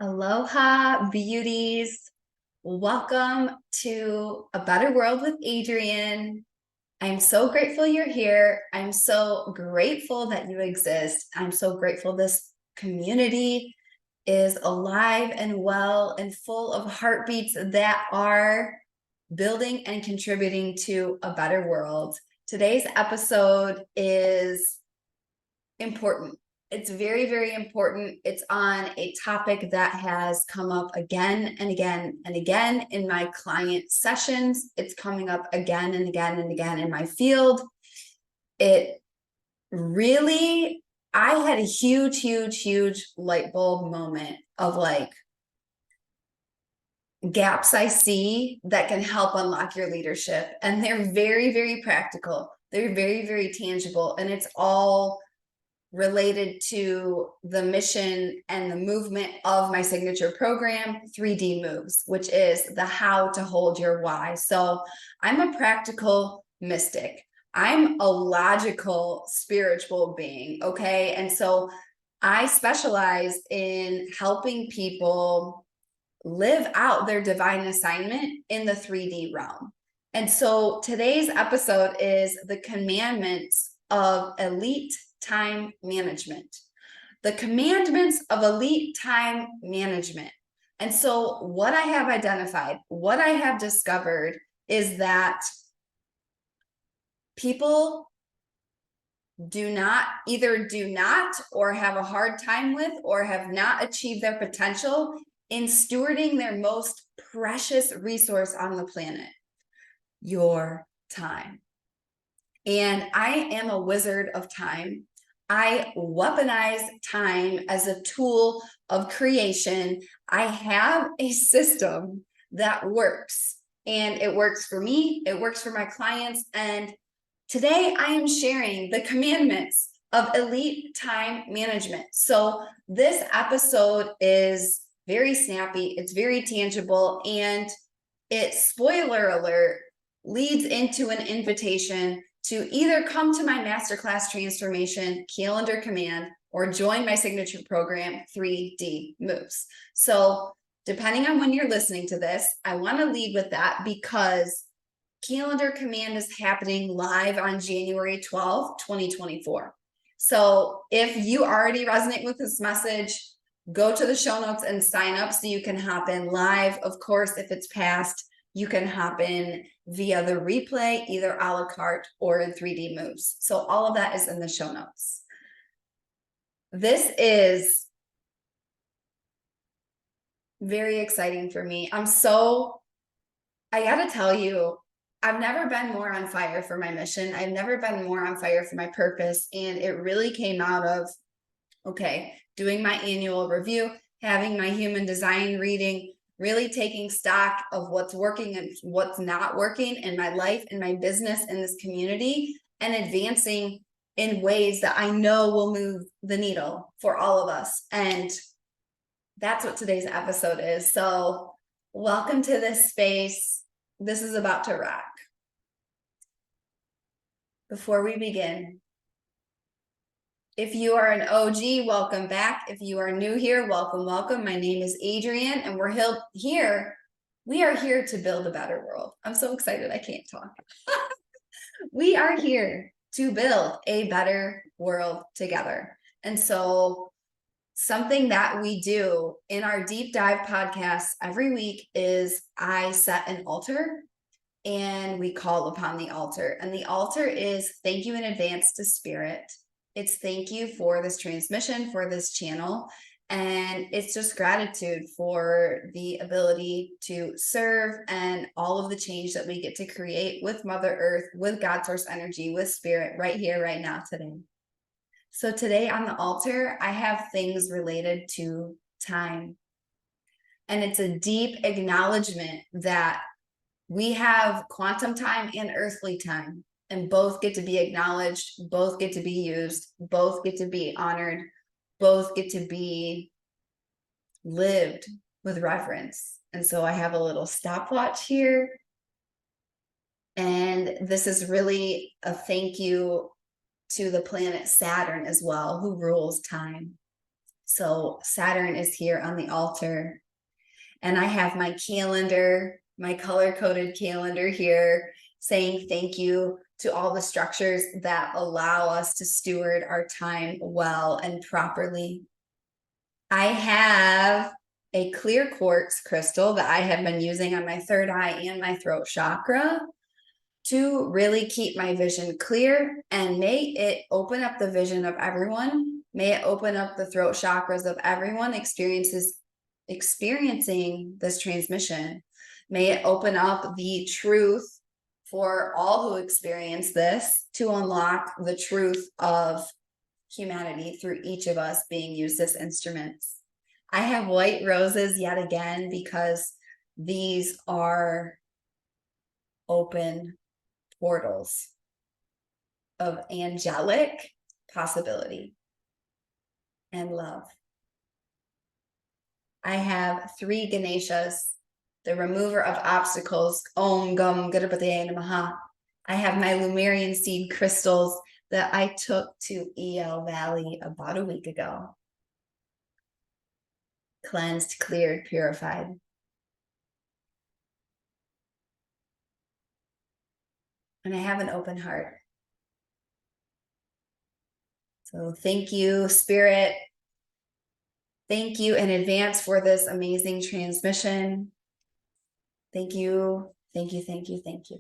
Aloha, beauties. Welcome to A Better World with Adrienne. I'm so grateful you're here. I'm so grateful that you exist. I'm so grateful this community is alive and well and full of heartbeats that are building and contributing to a better world. Today's episode is important. It's very, very important. It's on a topic that has come up again and again and again in my client sessions. It's coming up again and again and again in my field. It really, I had a huge light bulb moment of like gaps I see that can help unlock your leadership. And they're very, very practical. They're very, very tangible. And it's all related to the mission and the movement of my signature program, 3D Moves, which is the how to hold your why. So I'm a practical mystic. I'm a logical spiritual being, okay? And so I specialize in helping people live out their divine assignment in the 3D realm. And so today's episode is the commandments of elite time management. The commandments of elite time management. And so what I have identified, what I have discovered is that people either do not or have a hard time with or have not achieved their potential in stewarding their most precious resource on the planet, your time. And I am a wizard of time. I weaponize time as a tool of creation. I have a system that works, and it works for me, it works for my clients. And today I am sharing the commandments of elite time management. So this episode is very snappy, it's very tangible, and it, spoiler alert, leads into an invitation to either come to my masterclass transformation calendar command or join my signature program, 3D Moves. So depending on when you're listening to this, I want to lead with that because calendar command is happening live on January 12th, 2024. So if you already resonate with this message, go to the show notes and sign up so you can hop in live. Of course, if it's past, you can hop in via the replay, either a la carte or in 3D Moves. So all of that is in the show notes. This is very exciting for me. I gotta tell you, I've never been more on fire for my mission. I've never been more on fire for my purpose. And it really came out of, doing my annual review, having my human design reading, really taking stock of what's working and what's not working in my life, in my business, in this community, and advancing in ways that I know will move the needle for all of us. And that's what today's episode is. So welcome to this space. This is about to rock. Before we begin, if you are an OG, welcome back. If you are new here, welcome. My name is Adrienne, and we're here. We are here to build a better world. I'm so excited, I can't talk. We are here to build a better world together. And so something that we do in our deep dive podcast every week is I set an altar and we call upon the altar. And the altar is thank you in advance to Spirit. It's thank you for this transmission, for this channel. And it's just gratitude for the ability to serve and all of the change that we get to create with Mother Earth, with God Source Energy, with Spirit right here, right now, today. So today on the altar, I have things related to time. And it's a deep acknowledgement that we have quantum time and earthly time, and both get to be acknowledged, both get to be used, both get to be honored, both get to be lived with reverence. And so I have a little stopwatch here. And this is really a thank you to the planet Saturn as well, who rules time. So Saturn is here on the altar, and I have my calendar, my color-coded calendar here, saying thank you to all the structures that allow us to steward our time well and properly. I have a clear quartz crystal that I have been using on my third eye and my throat chakra to really keep my vision clear, and may it open up the vision of everyone. May it open up the throat chakras of everyone experiencing this transmission. May it open up the truth for all who experience this to unlock the truth of humanity through each of us being used as instruments. I have white roses yet again because these are open portals of angelic possibility and love. I have 3 Ganeshas, the remover of obstacles, Om Gam Ganapataye Namaha. I have my Lumerian seed crystals that I took to EL Valley about a week ago. Cleansed, cleared, purified. And I have an open heart. So thank you, Spirit. Thank you in advance for this amazing transmission. Thank you, thank you, thank you, thank you.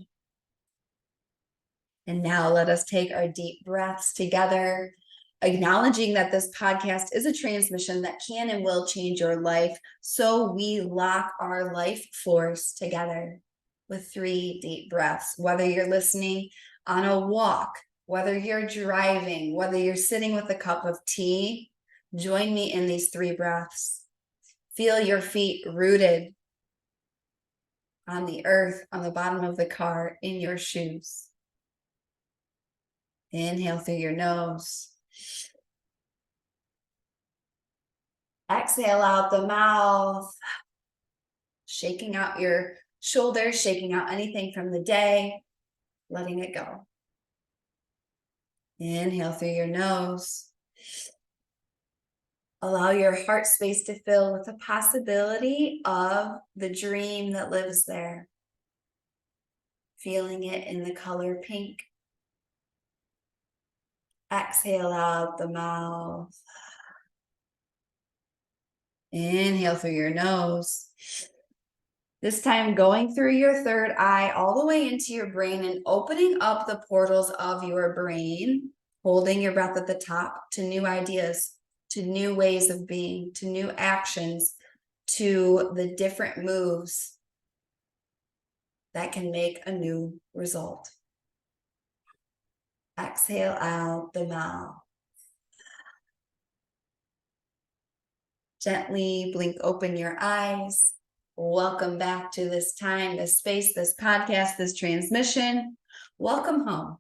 And now let us take our deep breaths together, acknowledging that this podcast is a transmission that can and will change your life. So we lock our life force together with 3 deep breaths, whether you're listening on a walk, whether you're driving, whether you're sitting with a cup of tea. Join me in these 3 breaths. Feel your feet rooted on the earth, on the bottom of the car, in your shoes. Inhale through your nose. Exhale out the mouth, shaking out your shoulders, shaking out anything from the day, letting it go. Inhale through your nose. Allow your heart space to fill with the possibility of the dream that lives there. Feeling it in the color pink. Exhale out the mouth. Inhale through your nose. This time going through your third eye all the way into your brain and opening up the portals of your brain, holding your breath at the top to new ideas, to new ways of being, to new actions, to the different moves that can make a new result. Exhale out the mouth. Gently blink open your eyes. Welcome back to this time, this space, this podcast, this transmission. Welcome home.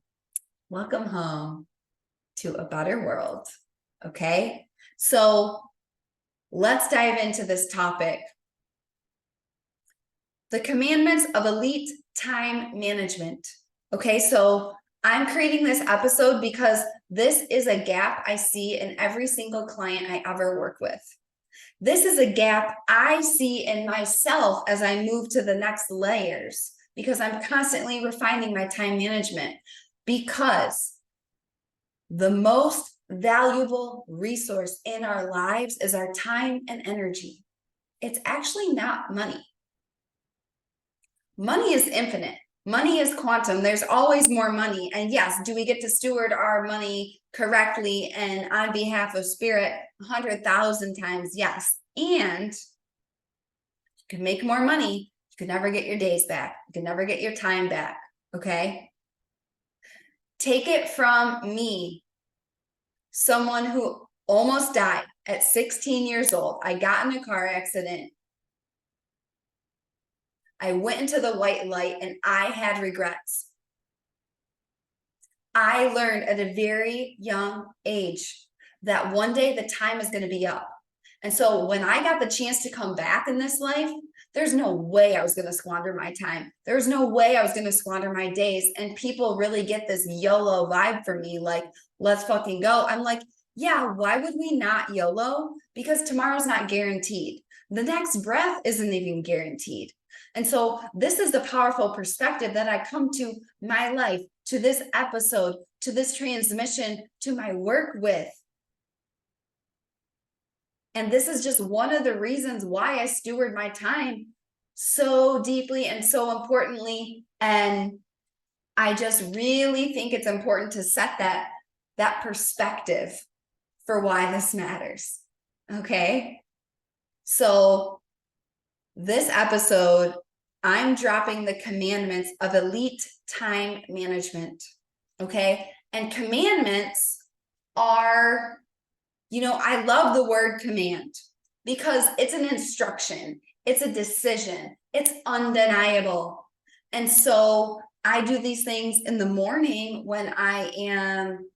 Welcome home to a better world. Okay? So let's dive into this topic. The commandments of elite time management. Okay, so I'm creating this episode because this is a gap I see in every single client I ever work with. This is a gap I see in myself as I move to the next layers, because I'm constantly refining my time management, because the most valuable resource in our lives is our time and energy. It's actually not money. Money is infinite. Money is quantum. There's always more money. And yes, do we get to steward our money correctly and on behalf of spirit 100,000 times? Yes. And you can make more money. You can never get your days back. You can never get your time back. Okay. Take it from me, someone who almost died at 16 years old. I got in a car accident. I went into the white light and I had regrets. I learned at a very young age that one day the time is going to be up. And so when I got the chance to come back in this life, there's no way I was going to squander my time. There's no way I was going to squander my days. And people really get this YOLO vibe from me, like, let's fucking go. I'm like, Yeah, why would we not YOLO? Because tomorrow's not guaranteed. The next breath isn't even guaranteed. And so this is the powerful perspective that I come to my life, to this episode, to this transmission, to my work with. And this is just one of the reasons why I steward my time so deeply and so importantly. And I just really think it's important to set that perspective for why this matters. Okay. So this episode, I'm dropping the commandments of elite time management. Okay. And commandments are, I love the word command because it's an instruction, it's a decision, it's undeniable. And so I do these things in the morning when I am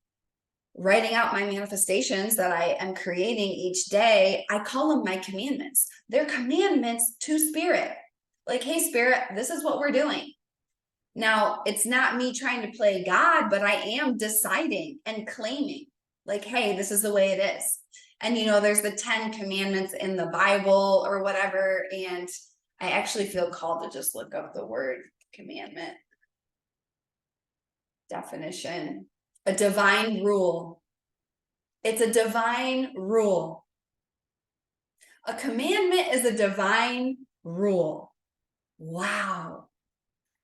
writing out my manifestations that I am creating each day. I call them my commandments. They're commandments to spirit. Like, hey, spirit, this is what we're doing. Now, it's not me trying to play God, but I am deciding and claiming, like, hey, this is the way it is. And, there's the 10 commandments in the Bible or whatever. And I actually feel called to just look up the word commandment definition. A divine rule. It's a divine rule. A commandment is a divine rule. Wow.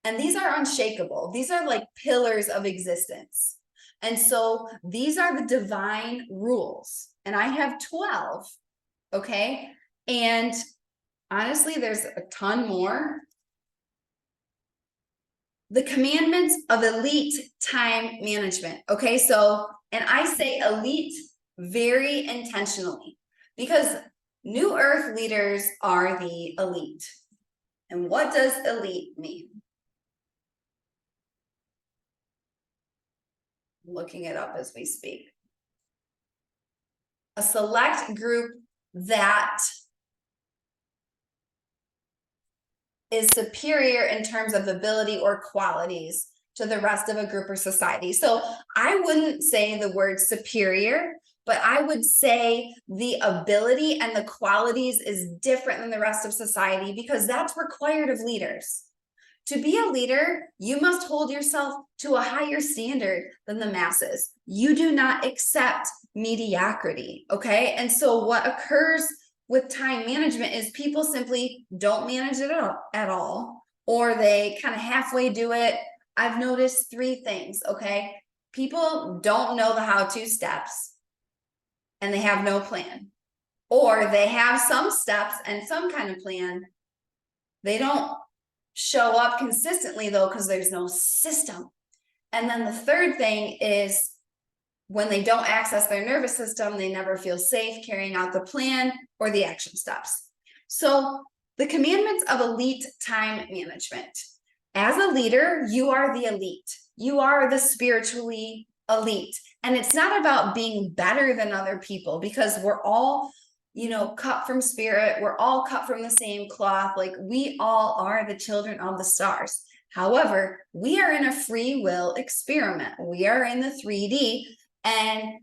And these are unshakable. These are like pillars of existence. And so these are the divine rules. And I have 12. Okay. And honestly, there's a ton more. The commandments of elite time management. Okay. So, and I say elite very intentionally because New Earth leaders are the elite. And what does elite mean? I'm looking it up as we speak. A select group that is superior in terms of ability or qualities to the rest of a group or society. So I wouldn't say the word superior, but I would say the ability and the qualities is different than the rest of society because that's required of leaders. To be a leader, you must hold yourself to a higher standard than the masses. You do not accept mediocrity, okay? And so what occurs with time management is people simply don't manage it at all, or they kind of halfway do it. I've noticed 3 things, okay? People don't know the how-to steps and they have no plan. Or they have some steps and some kind of plan. They don't show up consistently though, because there's no system. And then the third thing is when they don't access their nervous system, they never feel safe carrying out the plan or the action steps. So the commandments of elite time management. As a leader, you are the elite. You are the spiritually elite. And it's not about being better than other people because we're all cut from spirit. We're all cut from the same cloth. Like we all are the children of the stars. However, we are in a free will experiment. We are in the 3D and,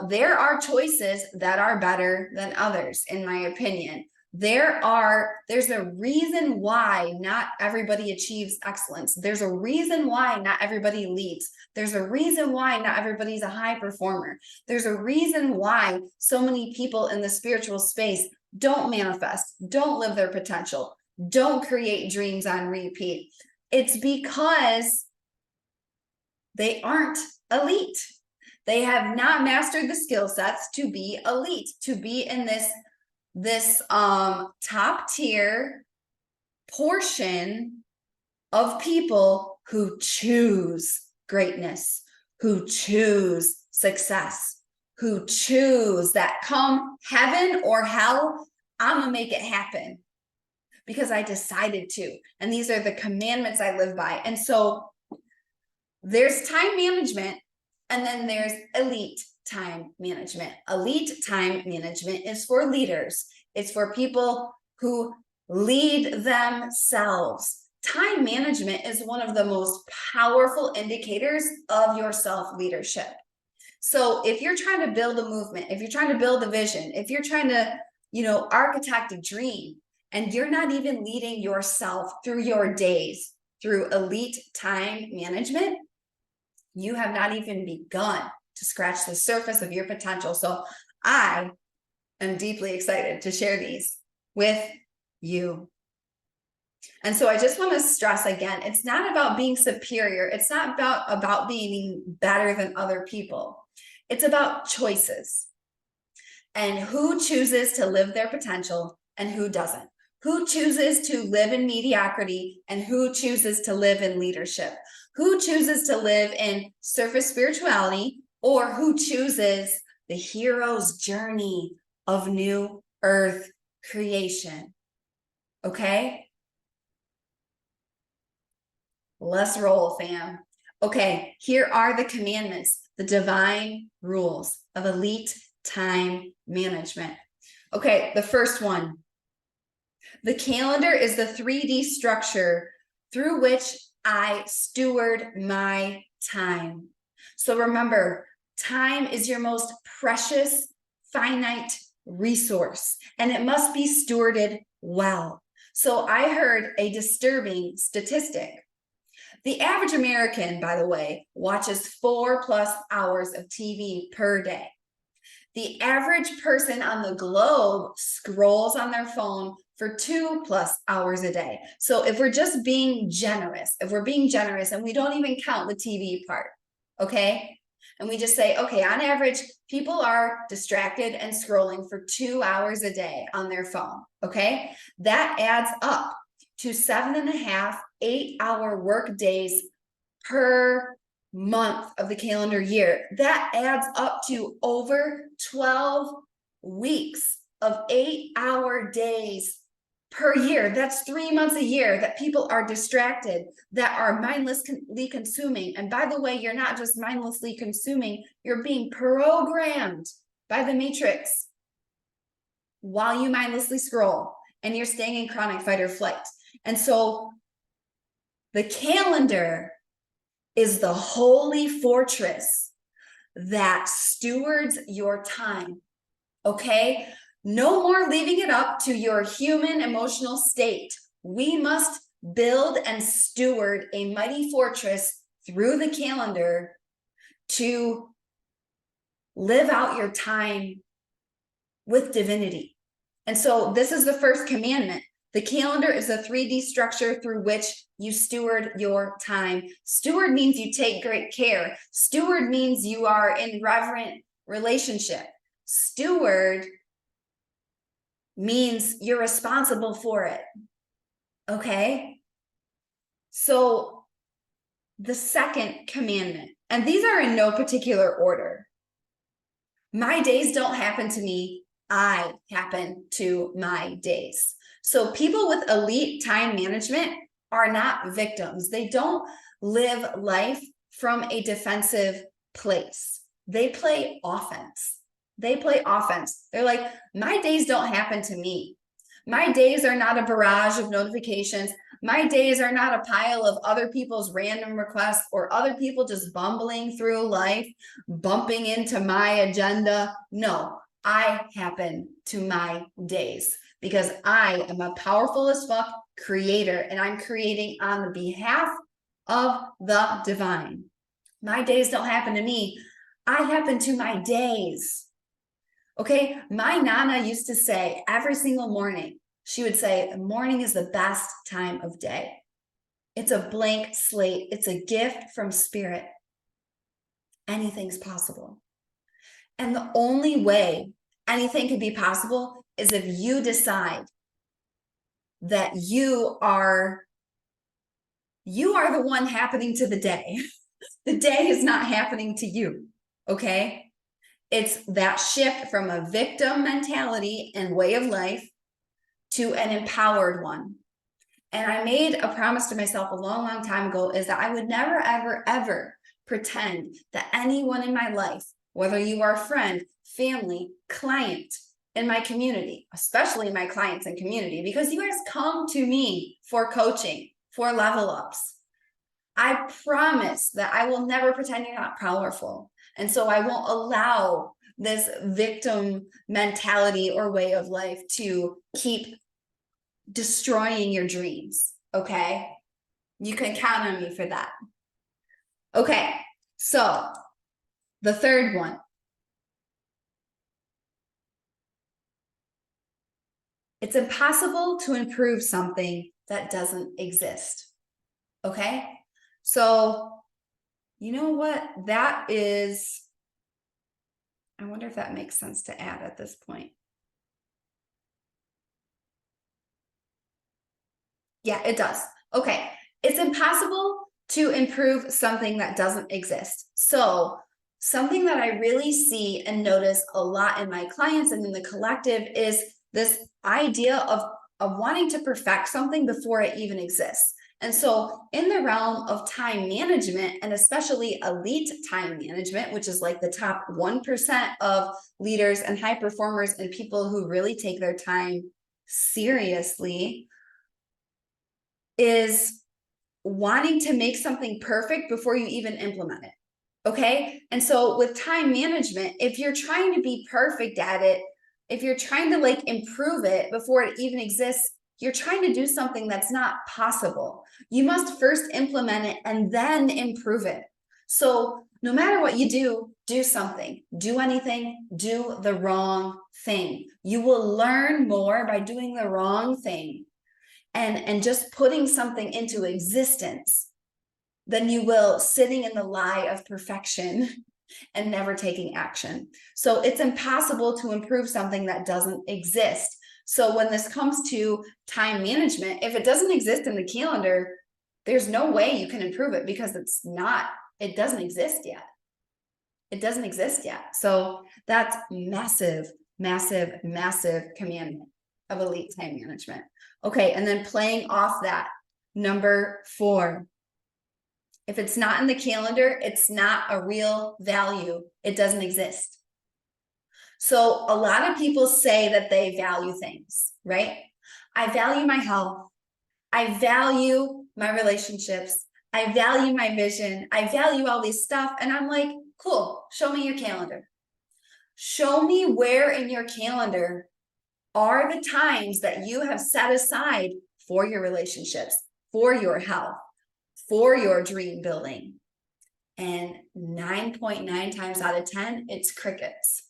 there are choices that are better than others, in my opinion. There's a reason why not everybody achieves excellence. There's a reason why not everybody leads. There's a reason why not everybody's a high performer. There's a reason why so many people in the spiritual space don't manifest, don't live their potential, don't create dreams on repeat. It's because they aren't elite. They have not mastered the skill sets to be elite, to be in this top tier portion of people who choose greatness, who choose success, who choose that come heaven or hell, I'm gonna make it happen because I decided to. And these are the commandments I live by. And so there's time management and then there's elite time management. Elite time management is for leaders. It's for people who lead themselves. Time management is one of the most powerful indicators of your self-leadership. So if you're trying to build a movement, if you're trying to build a vision, if you're trying to, architect a dream, and you're not even leading yourself through your days through elite time management, you have not even begun to scratch the surface of your potential. So I am deeply excited to share these with you. And so I just want to stress again, it's not about being superior. It's not about being better than other people. It's about choices and who chooses to live their potential and who doesn't. Who chooses to live in mediocrity and who chooses to live in leadership? Who chooses to live in surface spirituality or who chooses the hero's journey of new earth creation? Okay? Let's roll, fam. Okay, here are the commandments, the divine rules of elite time management. Okay, the first one. The calendar is the 3D structure through which I steward my time. So remember, time is your most precious, finite resource, and it must be stewarded well. So I heard a disturbing statistic. The average American, by the way, watches 4+ hours of TV per day. The average person on the globe scrolls on their phone for 2+ hours a day. So if we're just being generous, and we don't even count the TV part, okay? And we just say, okay, on average, people are distracted and scrolling for 2 hours a day on their phone, okay? That adds up to 7.5, 8-hour work days per month of the calendar year. That adds up to over 12 weeks of 8-hour days per year. That's 3 months a year that people are distracted, that are mindlessly consuming. And by the way, you're not just mindlessly consuming, you're being programmed by the matrix while you mindlessly scroll, and you're staying in chronic fight or flight. And so the calendar is the holy fortress that stewards your time, okay? No more leaving it up to your human emotional state. We must build and steward a mighty fortress through the calendar to live out your time with divinity. And so this is the first commandment. The calendar is a 3D structure through which you steward your time. Steward means you take great care. Steward means you are in reverent relationship. Steward means you're responsible for it. Okay? So the second commandment, and these are in no particular order. My days don't happen to me. I happen to my days. So people with elite time management are not victims. They don't live life from a defensive place. They play offense. They're like, my days don't happen to me. My days are not a barrage of notifications. My days are not a pile of other people's random requests or other people just bumbling through life, bumping into my agenda. No, I happen to my days because I am a powerful as fuck creator and I'm creating on the behalf of the divine. My days don't happen to me. I happen to my days. Okay, my Nana used to say every single morning, she would say, morning is the best time of day. It's a blank slate. It's a gift from spirit. Anything's possible. And the only way anything can be possible is if you decide that you are the one happening to the day. The day is not happening to you, okay? It's that shift from a victim mentality and way of life to an empowered one. And I made a promise to myself a long, long time ago is that I would never, ever, ever pretend that anyone in my life, whether you are a friend, family, client in my community, especially my clients and community, because you guys come to me for coaching, for level ups. I promise that I will never pretend you're not powerful. And so I won't allow this victim mentality or way of life to keep destroying your dreams. Okay. You can count on me for that. Okay. So the third one. It's impossible to improve something that doesn't exist. Okay. So, you know what? That is, I wonder if that makes sense to add at this point. Yeah, it does. Okay. It's impossible to improve something that doesn't exist. So, something that I really see and notice a lot in my clients and in the collective is this idea of wanting to perfect something before it even exists. And so, in the realm of time management, and especially elite time management, which is like the top 1% of leaders and high performers and people who really take their time seriously, is wanting to make something perfect before you even implement it. Okay. And so with time management, if you're trying to be perfect at it, if you're trying to like improve it before it even exists, you're trying to do something that's not possible. You must first implement it and then improve it. So no matter what you do something, do anything, do the wrong thing. You will learn more by doing the wrong thing and just putting something into existence than you will sitting in the lie of perfection and never taking action. So it's impossible to improve something that doesn't exist. So when this comes to time management, if it doesn't exist in the calendar, there's no way you can improve it because it doesn't exist yet. It doesn't exist yet. So that's massive, massive, massive commandment of elite time management. Okay, and then playing off that, number 4. If it's not in the calendar, it's not a real value. It doesn't exist. So a lot of people say that they value things, right? I value my health. I value my relationships. I value my vision. I value all these stuff. And I'm like, cool, show me your calendar. Show me where in your calendar are the times that you have set aside for your relationships, for your health, for your dream building. And 9.9 times out of 10, it's crickets.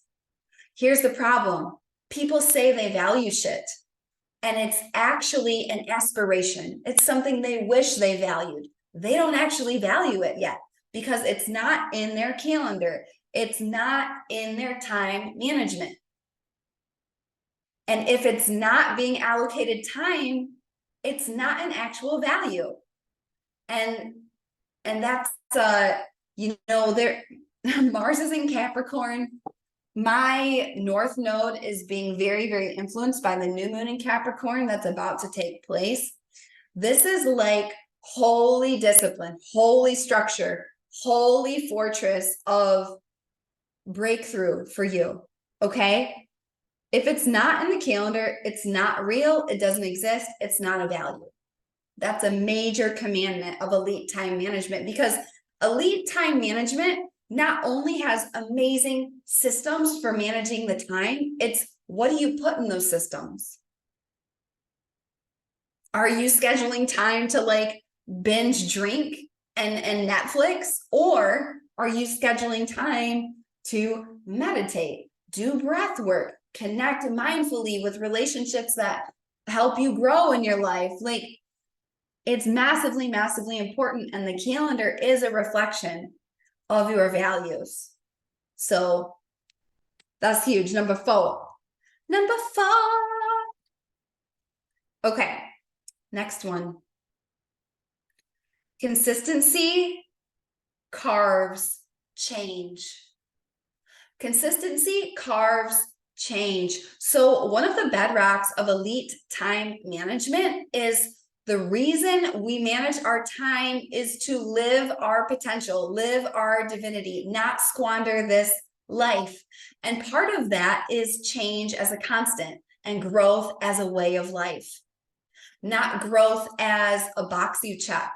Here's the problem. People say they value shit, and it's actually an aspiration. It's something they wish they valued. They don't actually value it yet because it's not in their calendar. It's not in their time management. And if it's not being allocated time, it's not an actual value. And that's there Mars is in Capricorn. My North Node is being very, very influenced by the new moon in Capricorn that's about to take place. This is like holy discipline, holy structure, holy fortress of breakthrough for you. Okay. If it's not in the calendar, it's not real, it doesn't exist, it's not a value. That's a major commandment of elite time management, because elite time management not only has amazing systems for managing the time, it's what do you put in those systems? Are you scheduling time to like binge drink and Netflix, or are you scheduling time to meditate, do breath work, connect mindfully with relationships that help you grow in your life? Like, it's massively, massively important. And the calendar is a reflection of your values. So that's huge. Number 4. Okay. Next one. Consistency carves change. Consistency carves change. So one of the bedrocks of elite time management is the reason we manage our time is to live our potential, live our divinity, not squander this life. And part of that is change as a constant and growth as a way of life, not growth as a box you check.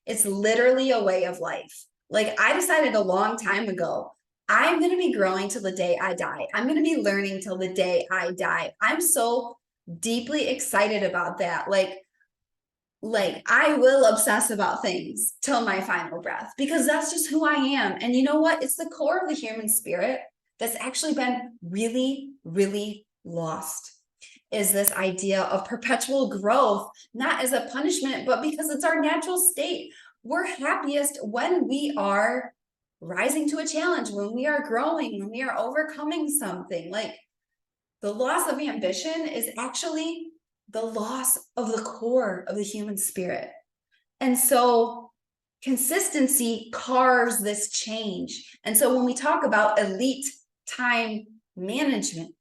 It's literally a way of life. Like, I decided a long time ago, I'm going to be growing till the day I die. I'm going to be learning till the day I die. I'm so deeply excited about that. Like I will obsess about things till my final breath because that's just who I am. And you know what? It's the core of the human spirit that's actually been really, really lost, is this idea of perpetual growth, not as a punishment, but because it's our natural state. We're happiest when we are rising to a challenge, when we are growing, when we are overcoming something. Like the loss of ambition is actually the loss of the core of the human spirit. And so consistency carves this change. And so when we talk about elite time management,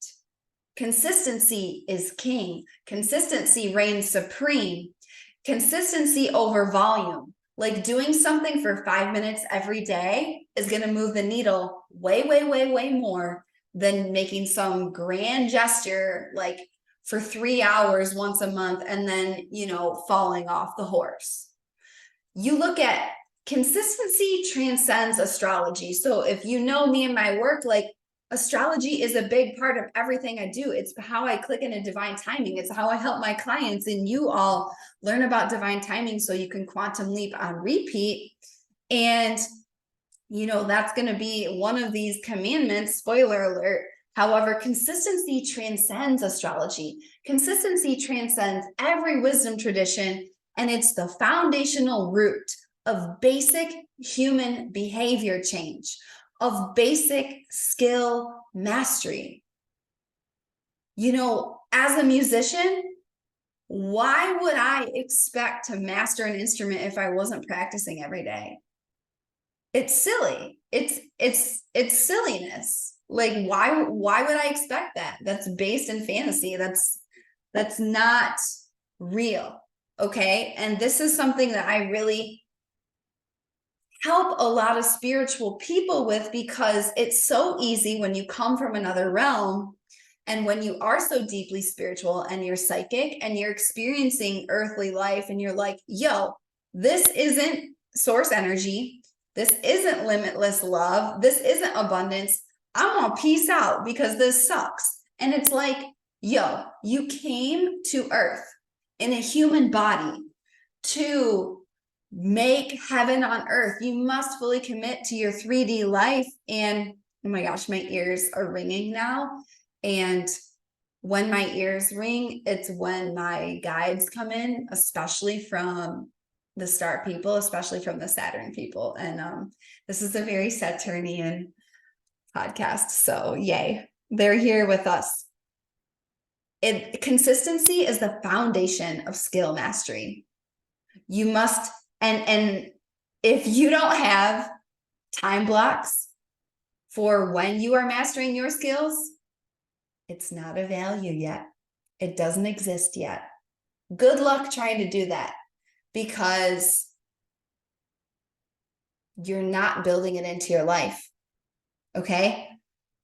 consistency is king. Consistency reigns supreme. Consistency over volume. Like doing something for 5 minutes every day is going to move the needle way, way, way, way more than making some grand gesture like for 3 hours once a month and then, falling off the horse. You look at consistency transcends astrology. So if you know me and my work, like astrology is a big part of everything I do. It's how I click into divine timing. It's how I help my clients and you all learn about divine timing so you can quantum leap on repeat. And, that's going to be one of these commandments, spoiler alert. However, consistency transcends astrology. Consistency transcends every wisdom tradition, and it's the foundational root of basic human behavior change, of basic skill mastery. As a musician, why would I expect to master an instrument if I wasn't practicing every day? It's silly. It's silliness. Like why would I expect that? That's based in fantasy. That's not real. Okay? And this is something that I really help a lot of spiritual people with, because it's so easy when you come from another realm and when you are so deeply spiritual and you're psychic and you're experiencing earthly life and you're like, yo, this isn't source energy. This isn't limitless love. This isn't abundance. I'm gonna peace out because this sucks. And it's like, yo, you came to earth in a human body to make heaven on earth. You must fully commit to your 3D life. And oh my gosh, my ears are ringing now. And when my ears ring, it's when my guides come in, especially from the star people, especially from the Saturn people. And this is a very Saturnian podcast. So yay, they're here with us. Consistency is the foundation of skill mastery. You must, and if you don't have time blocks for when you are mastering your skills, it's not a value yet. It doesn't exist yet. Good luck trying to do that, because you're not building it into your life. Okay?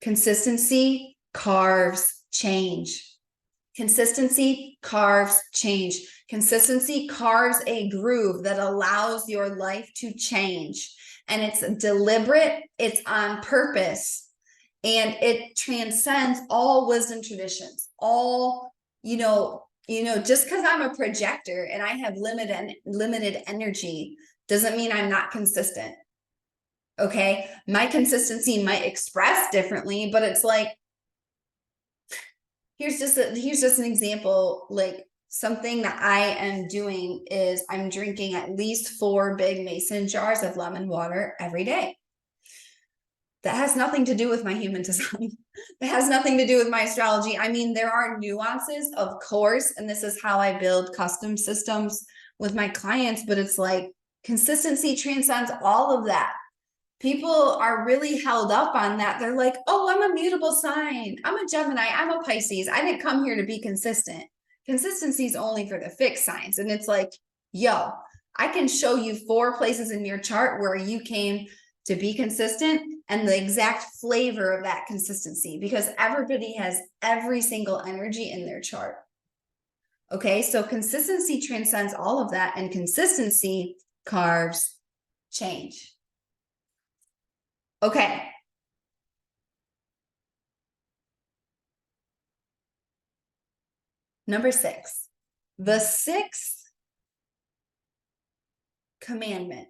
Consistency carves change. Consistency carves change. Consistency carves a groove that allows your life to change. And it's deliberate, it's on purpose, and it transcends all wisdom traditions. All, just because I'm a projector and I have limited energy doesn't mean I'm not consistent. Okay? My consistency might express differently, but it's like, here's just an example. Like something that I am doing is I'm drinking at least 4 big mason jars of lemon water every day. That has nothing to do with my human design. That has nothing to do with my astrology. I mean, there are nuances, of course, and this is how I build custom systems with my clients, but it's like consistency transcends all of that. People are really held up on that. They're like, oh, I'm a mutable sign. I'm a Gemini. I'm a Pisces. I didn't come here to be consistent. Consistency is only for the fixed signs. And it's like, yo, I can show you 4 places in your chart where you came to be consistent and the exact flavor of that consistency, because everybody has every single energy in their chart. Okay, so consistency transcends all of that, and consistency carves change. Okay, Number 6, the 6th commandment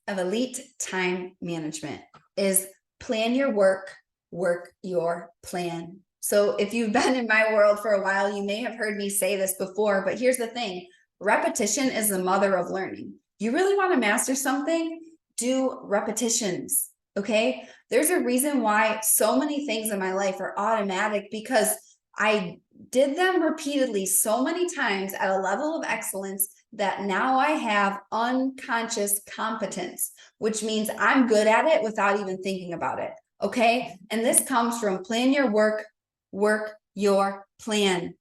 of elite time management is plan your work, work your plan. So if you've been in my world for a while, you may have heard me say this before, but here's the thing. Repetition is the mother of learning. You really want to master something? Do repetitions, okay? There's a reason why so many things in my life are automatic, because I did them repeatedly so many times at a level of excellence that now I have unconscious competence, which means I'm good at it without even thinking about it, okay? And this comes from plan your work, work your plan.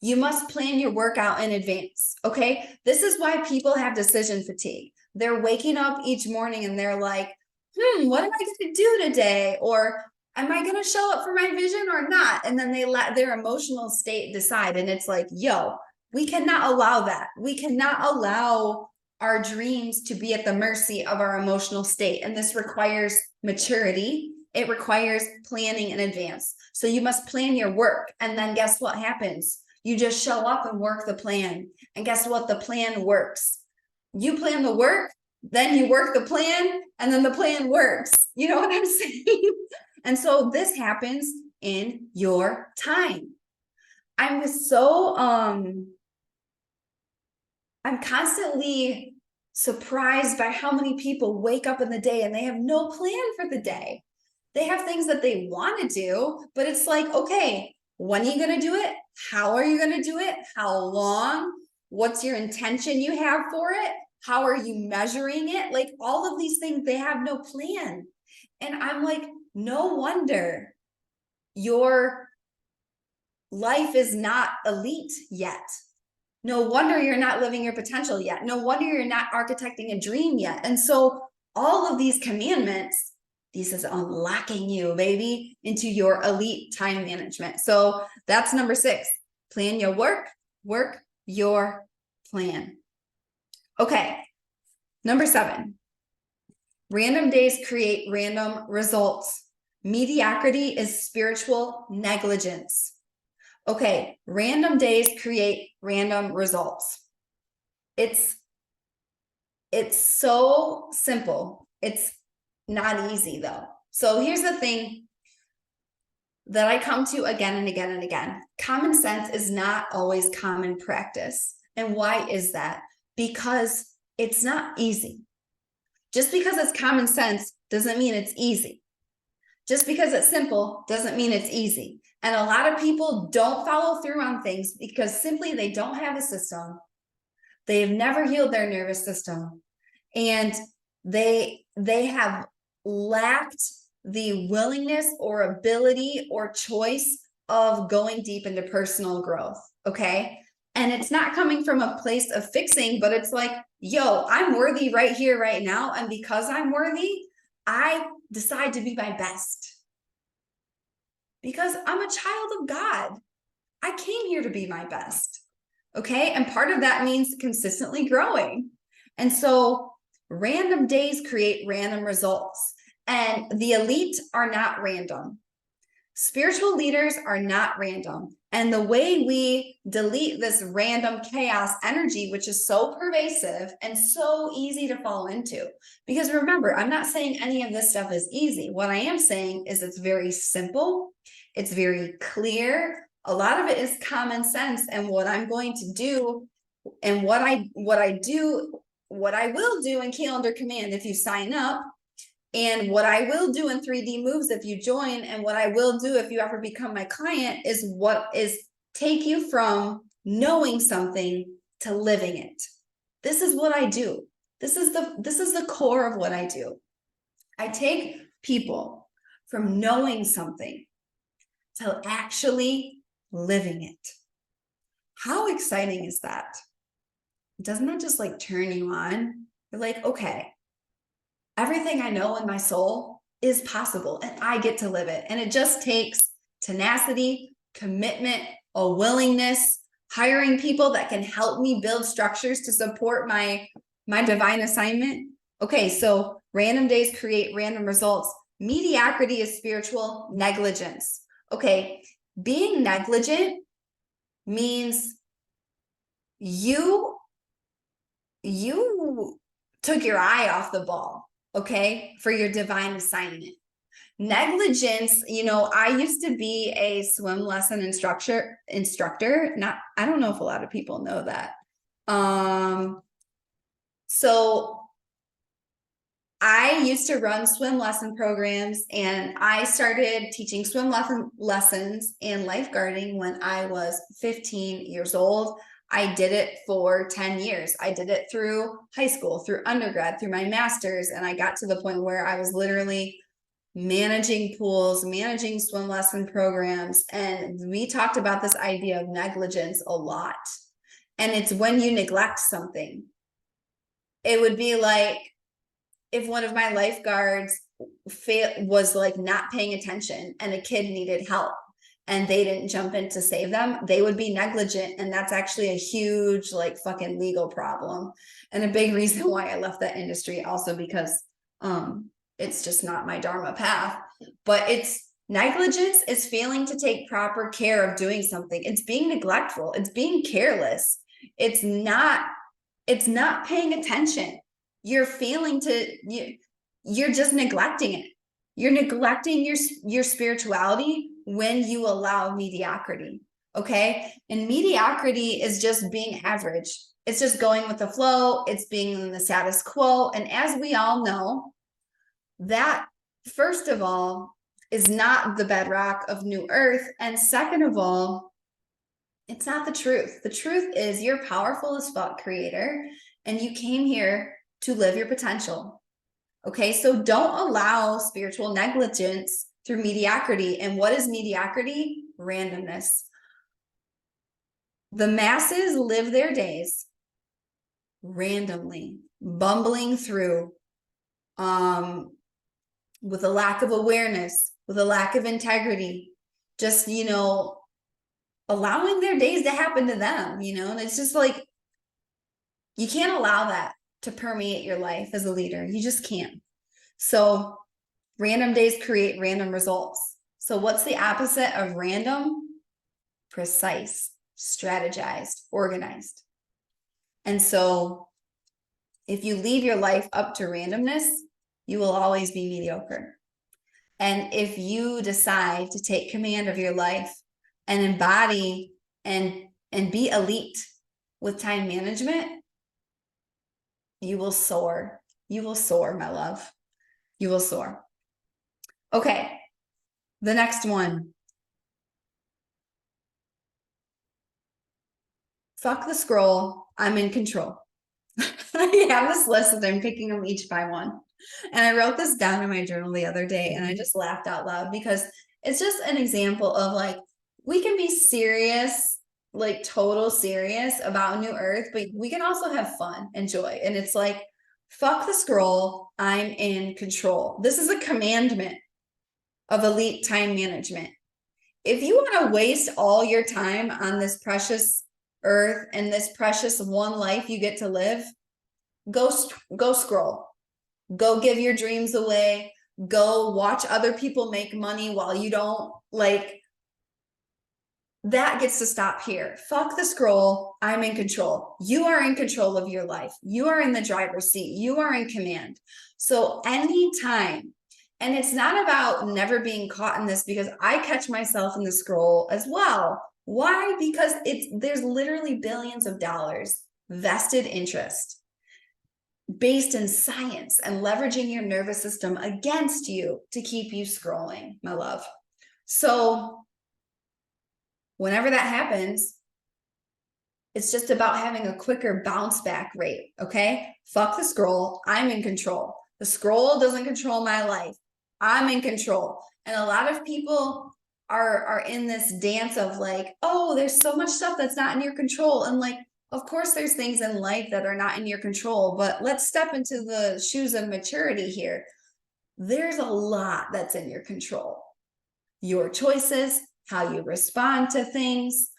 You must plan your workout in advance, okay? This is why people have decision fatigue. They're waking up each morning and they're like, what am I going to do today? Or am I going to show up for my vision or not? And then they let their emotional state decide. And it's like, yo, we cannot allow that. We cannot allow our dreams to be at the mercy of our emotional state. And this requires maturity. It requires planning in advance. So you must plan your work. And then guess what happens? You just show up and work the plan. And guess what? The plan works. You plan the work, then you work the plan, and then the plan works. You know what I'm saying? And so this happens in your time. I'm constantly surprised by how many people wake up in the day and they have no plan for the day. They have things that they want to do, but it's like, okay, when are you going to do it? How are you going to do it? How long? What's your intention you have for it? How are you measuring it? Like all of these things, they have no plan. And I'm like, no wonder your life is not elite yet. No wonder you're not living your potential yet. No wonder you're not architecting a dream yet. And so all of these commandments, this is unlocking you, baby, into your elite time management. So that's number 6. Plan your work, work your plan. Okay. Number 7. Random days create random results. Mediocrity is spiritual negligence. Okay, random days create random results. It's so simple. It's not easy though. So here's the thing that I come to again and again and again. Common sense is not always common practice. And why is that? Because it's not easy. Just because it's common sense doesn't mean it's easy. Just because it's simple doesn't mean it's easy. And a lot of people don't follow through on things because simply they don't have a system. They've never healed their nervous system. And they have lacked the willingness or ability or choice of going deep into personal growth. Okay. And it's not coming from a place of fixing, but it's like, yo, I'm worthy right here, right now. And because I'm worthy, I decide to be my best. Because I'm a child of God. I came here to be my best. Okay. And part of that means consistently growing. And so random days create random results. And the elite are not random. Spiritual leaders are not random. And the way we delete this random chaos energy, which is so pervasive and so easy to fall into, because remember, I'm not saying any of this stuff is easy. What I am saying is it's very simple. It's very clear. A lot of it is common sense. And what I'm going to do and what I will do in Calendar Command if you sign up, and what I will do in 3D Moves if you join, and what I will do if you ever become my client is take you from knowing something to living it. This is what I do. This is the core of what I do. I take people from knowing something to actually living it. How exciting is that? Doesn't that just like turn you on? You're like, okay, everything I know in my soul is possible and I get to live it. And it just takes tenacity, commitment, a willingness, hiring people that can help me build structures to support my divine assignment. Okay, so random days create random results. Mediocrity is spiritual negligence. Okay, being negligent means you took your eye off the ball, okay, for your divine assignment. Negligence, I used to be a swim lesson instructor. I don't know if a lot of people know that. So I used to run swim lesson programs, and I started teaching swim lessons and lifeguarding when I was 15 years old. I did it for 10 years. I did it through high school, through undergrad, through my master's, and I got to the point where I was literally managing pools, managing swim lesson programs. And we talked about this idea of negligence a lot. And it's when you neglect something. It would be like if one of my lifeguards was like not paying attention and a kid needed help and they didn't jump in to save them, they would be negligent. And that's actually a huge like fucking legal problem. And a big reason why I left that industry also because it's just not my dharma path. But it's negligence is failing to take proper care of doing something. It's being neglectful. It's being careless. It's not paying attention. You're failing to, you're just neglecting it. You're neglecting your spirituality when you allow mediocrity. Okay. And mediocrity is just being average. It's just going with the flow. It's being in the status quo. And as we all know, that first of all is not the bedrock of New Earth. And second of all, it's not the truth. The truth is you're powerful as fuck, creator, and you came here to live your potential. Okay, so don't allow spiritual negligence through mediocrity. And what is mediocrity? Randomness. The masses live their days randomly, bumbling through, with a lack of awareness, with a lack of integrity, just, allowing their days to happen to them, and it's just like, you can't allow that to permeate your life as a leader. You just can't. So random days create random results. So what's the opposite of random? Precise, strategized, organized. And so if you leave your life up to randomness, you will always be mediocre. And if you decide to take command of your life and embody and be elite with time management, you will soar. You will soar, my love. You will soar. Okay, the next one. Fuck the scroll. I'm in control. I have this list and I'm picking them each by one. And I wrote this down in my journal the other day and I just laughed out loud because it's just an example of like, we can be serious, like total serious about New Earth, but we can also have fun and joy. And it's like, fuck the scroll. I'm in control. This is a commandment of elite time management. If you want to waste all your time on this precious earth and this precious one life you get to live, go scroll. Go give your dreams away. Go watch other people make money while you don't. Like, that gets to stop here. Fuck the scroll. I'm in control. You are in control of your life. You are in the driver's seat. You are in command. So anytime, and it's not about never being caught in this, because I catch myself in the scroll as well. Why? Because there's literally billions of dollars vested interest based in science and leveraging your nervous system against you to keep you scrolling, my love. So whenever that happens, it's just about having a quicker bounce back rate, okay? Fuck the scroll. I'm in control. The scroll doesn't control my life. I'm in control. And a lot of people are in this dance of like, oh, there's so much stuff that's not in your control. And like, of course, there's things in life that are not in your control, but let's step into the shoes of maturity here. There's a lot that's in your control. Your choices, how you respond to things,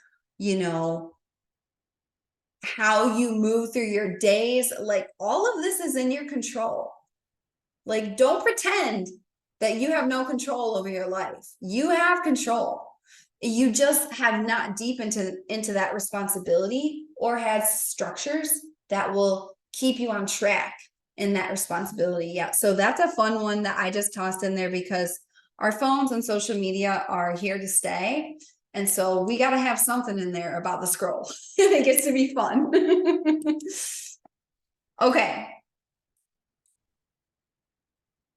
how you move through your days, like all of this is in your control. Like, don't pretend that you have no control over your life. You have control. You just have not deep into that responsibility or had structures that will keep you on track in that responsibility. Yeah. So that's a fun one that I just tossed in there because our phones and social media are here to stay. And so we got to have something in there about the scroll. It gets to be fun. Okay.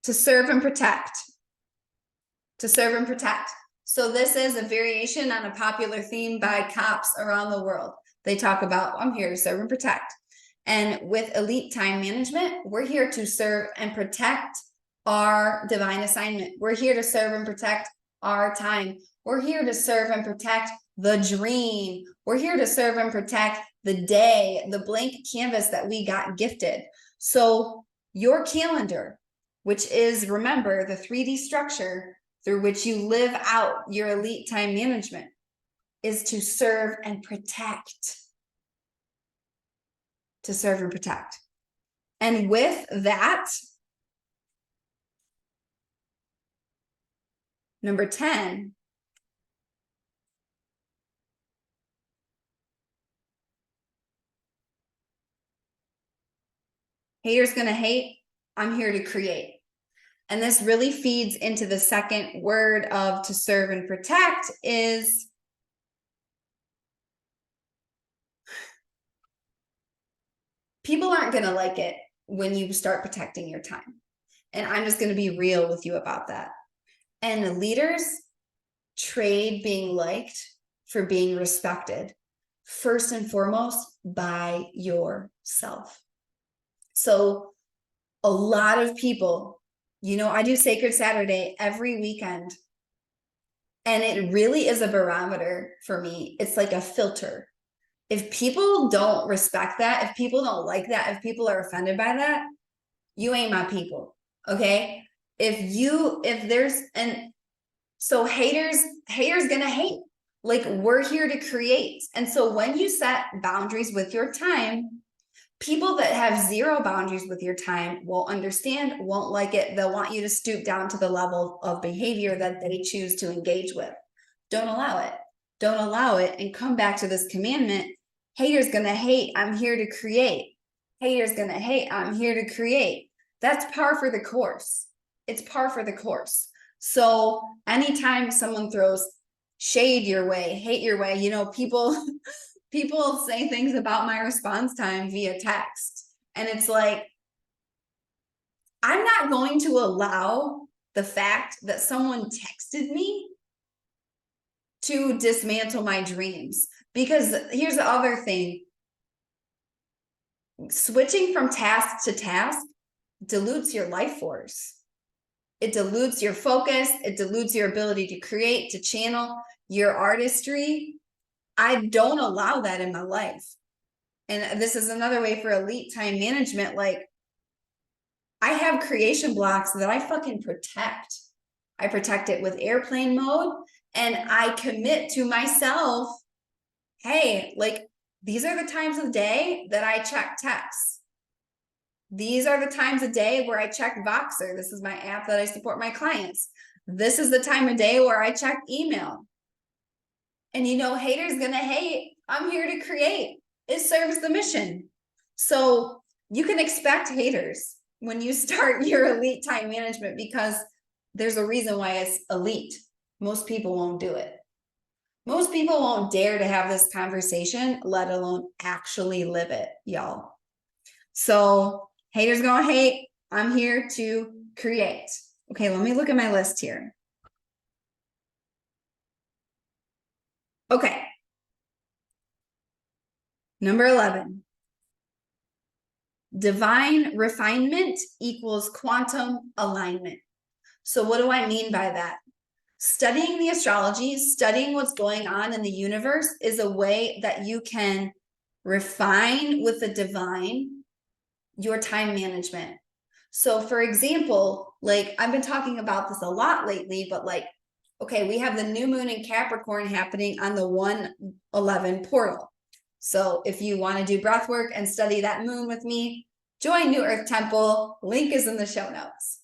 To serve and protect. To serve and protect. So this is a variation on a popular theme by cops around the world. They talk about, I'm here to serve and protect. And with elite time management, we're here to serve and protect our divine assignment. We're here to serve and protect our time. We're here to serve and protect the dream. We're here to serve and protect the day, the blank canvas that we got gifted. So your calendar, which is, remember, the 3D structure through which you live out your elite time management, is to serve and protect. To serve and protect. And with that, number 10, haters gonna hate, I'm here to create. And this really feeds into the second word of to serve and protect is people aren't going to like it when you start protecting your time. And I'm just going to be real with you about that. And leaders trade being liked for being respected, first and foremost by yourself. So a lot of people, you know, I do Sacred Saturday every weekend. And it really is a barometer for me. It's like a filter. If people don't respect that, if people don't like that, if people are offended by that, you ain't my people. Okay. So haters gonna hate. Like, we're here to create. And so when you set boundaries with your time, people that have zero boundaries with your time won't understand, won't like it. They'll want you to stoop down to the level of behavior that they choose to engage with. Don't allow it. Don't allow it. And come back to this commandment. Haters gonna hate, I'm here to create. Haters gonna hate, I'm here to create. That's par for the course. It's par for the course. So anytime someone throws shade your way, hate your way, you know, people say things about my response time via text. And it's like, I'm not going to allow the fact that someone texted me to dismantle my dreams. Because here's the other thing. Switching from task to task dilutes your life force. It dilutes your focus. It dilutes your ability to create, to channel your artistry. I don't allow that in my life. And this is another way for elite time management. Like, I have creation blocks that I fucking protect. I protect it with airplane mode, and I commit to myself, hey, like, these are the times of day that I check texts. These are the times of day where I check Voxer. This is my app that I support my clients. This is the time of day where I check email. And you know, haters gonna hate. I'm here to create. It serves the mission. So you can expect haters when you start your elite time management, because there's a reason why it's elite. Most people won't do it. Most people won't dare to have this conversation, let alone actually live it, y'all. So haters gonna hate. I'm here to create. Okay, let me look at my list here. Okay. Number 11. Divine refinement equals quantum alignment. So what do I mean by that? Studying the astrology, studying what's going on in the universe is a way that you can refine with the divine your time management. So for example, like, I've been talking about this a lot lately, but like, okay, we have the new moon in Capricorn happening on the 111 portal. So if you want to do breath work and study that moon with me, join New Earth Temple. Link is in the show notes.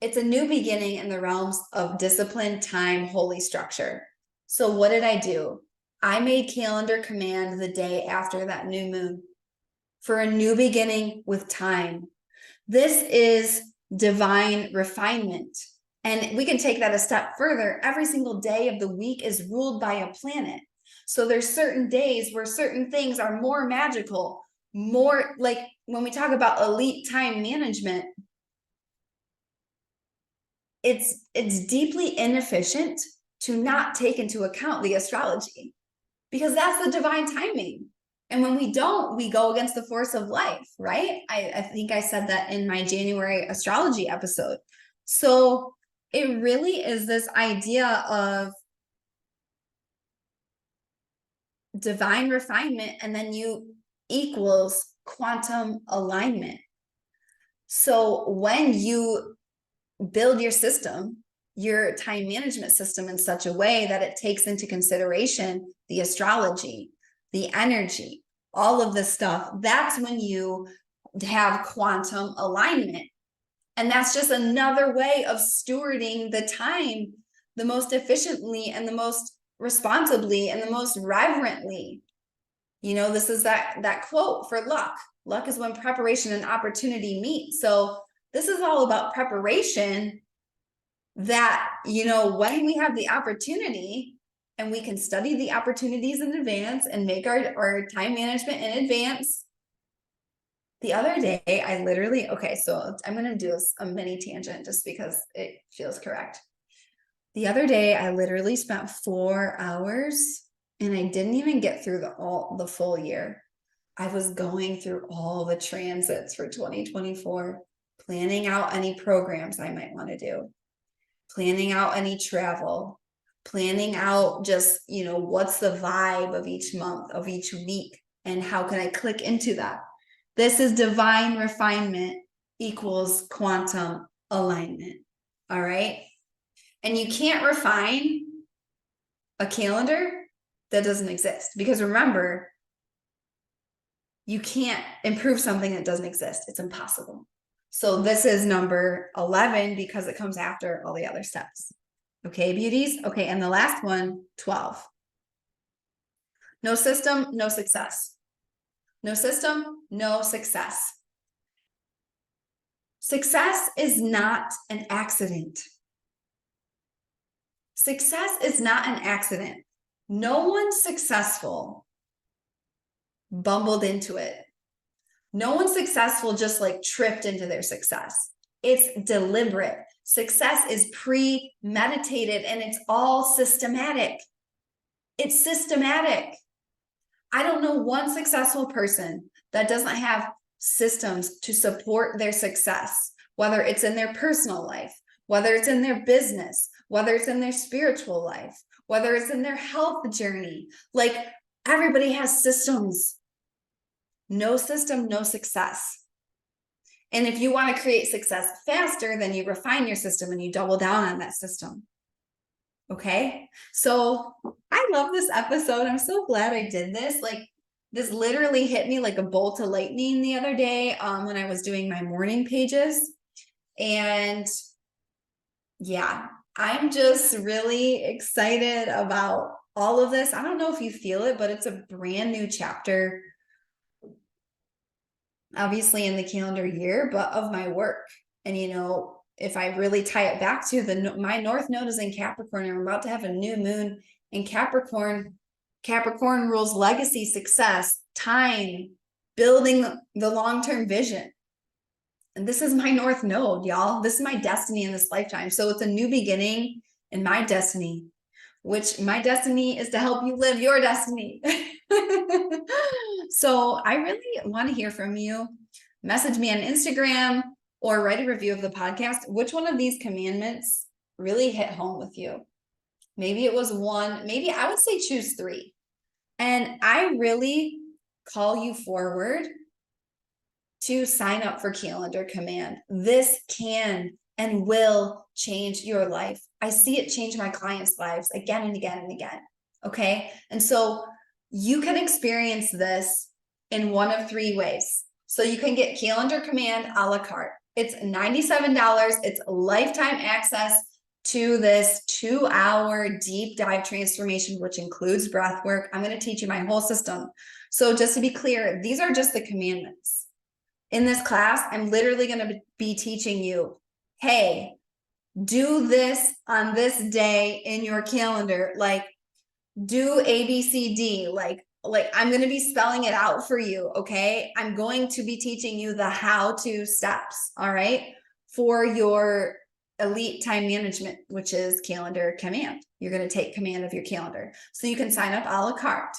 It's a new beginning in the realms of discipline, time, holy structure. So what did I do? I made calendar command the day after that new moon for a new beginning with time. This is divine refinement. And we can take that a step further. Every single day of the week is ruled by a planet. So there's certain days where certain things are more magical, more like when we talk about elite time management, it's deeply inefficient to not take into account the astrology, because that's the divine timing. And when we don't, we go against the force of life, right? I think I said that in my January astrology episode. So it really is this idea of divine refinement, and then you equals quantum alignment. So when you build your system, your time management system, in such a way that it takes into consideration the astrology, the energy, all of this stuff, that's when you have quantum alignment. And that's just another way of stewarding the time the most efficiently and the most responsibly and the most reverently. You know, this is that quote for luck. Luck is when preparation and opportunity meet. So this is all about preparation, that, you know, when we have the opportunity and we can study the opportunities in advance and make our time management in advance. The other day, I literally, okay, so I'm going to do a mini tangent just because it feels correct. The other day, I literally spent 4 hours and I didn't even get through the full year. I was going through all the transits for 2024, planning out any programs I might want to do, planning out any travel, planning out just, you know, what's the vibe of each month, of each week, and how can I click into that? This is divine refinement equals quantum alignment. All right. And you can't refine a calendar that doesn't exist, because remember, you can't improve something that doesn't exist. It's impossible. So this is number 11 because it comes after all the other steps. Okay, beauties. Okay, and the last one, 12. No system, no success. No system, no success. Success is not an accident. Success is not an accident. No one successful bumbled into it. No one successful just like tripped into their success. It's deliberate. Success is premeditated and it's all systematic. It's systematic. I don't know one successful person that doesn't have systems to support their success, whether it's in their personal life, whether it's in their business, whether it's in their spiritual life, whether it's in their health journey. Like, everybody has systems. No system, no success. And if you want to create success faster, then you refine your system and you double down on that system. Okay, so I love this episode. I'm so glad I did this. Like, this literally hit me like a bolt of lightning the other day when I was doing my morning pages. And yeah, I'm just really excited about all of this. I don't know if you feel it, but it's a brand new chapter, obviously in the calendar year, but of my work. And, you know, if I really tie it back to my North Node is in Capricorn, and I'm about to have a new moon in Capricorn. Capricorn rules legacy, success, time, building the long-term vision. And this is my North Node, y'all. This is my destiny in this lifetime. So it's a new beginning in my destiny, which my destiny is to help you live your destiny. So I really want to hear from you. Message me on Instagram or write a review of the podcast. Which one of these commandments really hit home with you? Maybe it was one, maybe I would say choose 3. And I really call you forward to sign up for Calendar Command. This can and will change your life. I see it change my clients' lives again and again and again. Okay. And so you can experience this in one of 3 ways. So you can get Calendar Command a la carte. It's $97. It's lifetime access to this 2-hour deep dive transformation, which includes breath work. I'm going to teach you my whole system. So just to be clear, these are just the commandments. In this class, I'm literally going to be teaching you, hey, do this on this day in your calendar. Like, do A, B, C, D. Like I'm going to be spelling it out for you. Okay. I'm going to be teaching you the how-to steps. All right. For your elite time management, which is calendar command. You're going to take command of your calendar. So you can sign up a la carte.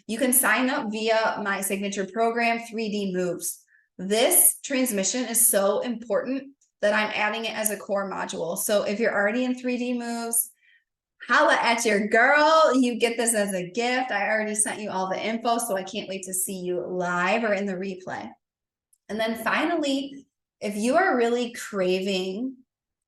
You can sign up via my signature program, 3D Moves. This transmission is so important that I'm adding it as a core module. So if you're already in 3D Moves, holla at your girl. You get this as a gift. I already sent you all the info, so I can't wait to see you live or in the replay. And then finally, if you are really craving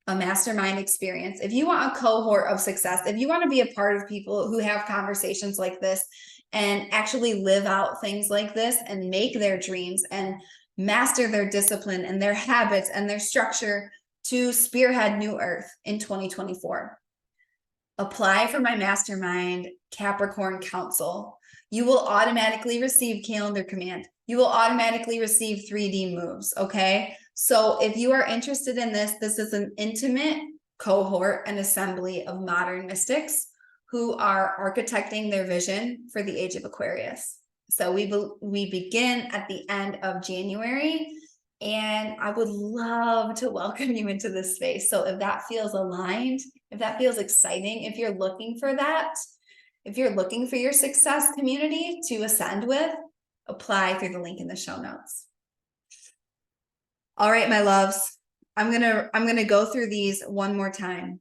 a mastermind experience, if you want a cohort of success, if you want to be a part of people who have conversations like this and actually live out things like this and make their dreams and master their discipline and their habits and their structure to spearhead New Earth in 2024. Apply for my mastermind Capricorn Council. You will automatically receive calendar command. You will automatically receive 3D moves. Okay. So if you are interested in this, this is an intimate cohort and assembly of modern mystics who are architecting their vision for the age of Aquarius. So we begin at the end of January, and I would love to welcome you into this space. So if that feels aligned, if that feels exciting, if you're looking for that, if you're looking for your success community to ascend with, apply through the link in the show notes. All right, my loves, I'm gonna go through these one more time.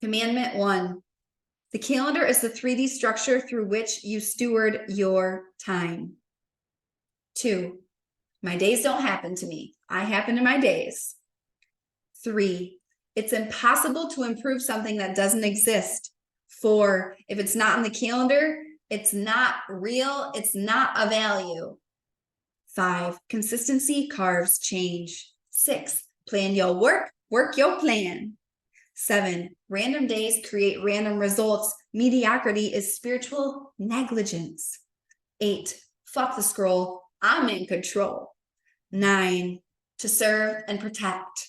Commandment 1. The calendar is the 3D structure through which you steward your time. 2. My days don't happen to me. I happen to my days. 3. It's impossible to improve something that doesn't exist. 4. If it's not in the calendar, it's not real. It's not a value. 5. Consistency carves change. 6. Plan your work, work your plan. 7. Random days create random results. Mediocrity is spiritual negligence. 8. Fuck the scroll. I'm in control. 9. To serve and protect.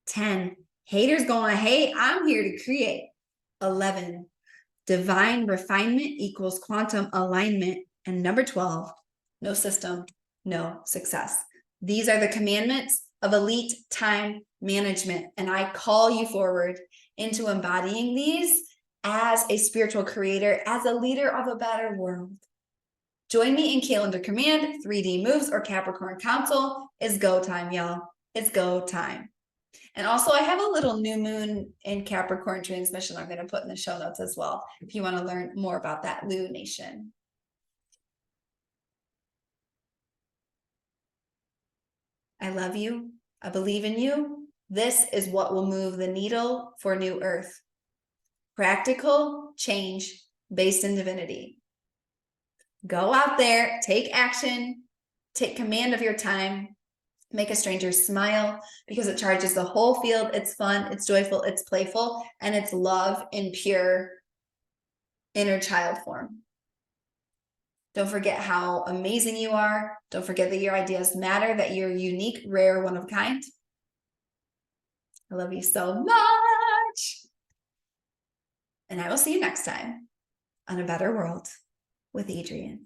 10. Haters gonna hate. I'm here to create. 11. Divine refinement equals quantum alignment. And number 12. No system, no success. These are the commandments of elite time management. And I call you forward into embodying these as a spiritual creator, as a leader of a better world. Join me in Calendar Command, 3D Moves, or Capricorn Council. It's go time, y'all. It's go time. And also, I have a little new moon in Capricorn transmission I'm going to put in the show notes as well, if you want to learn more about that lunation. I love you. I believe in you. This is what will move the needle for New Earth. Practical change based in divinity. Go out there, take action, take command of your time, make a stranger smile, because it charges the whole field. It's fun, it's joyful, it's playful, and it's love in pure inner child form. Don't forget how amazing you are. Don't forget that your ideas matter, that you're unique, rare, one of a kind. I love you so much. And I will see you next time on A Better World with Adrienne.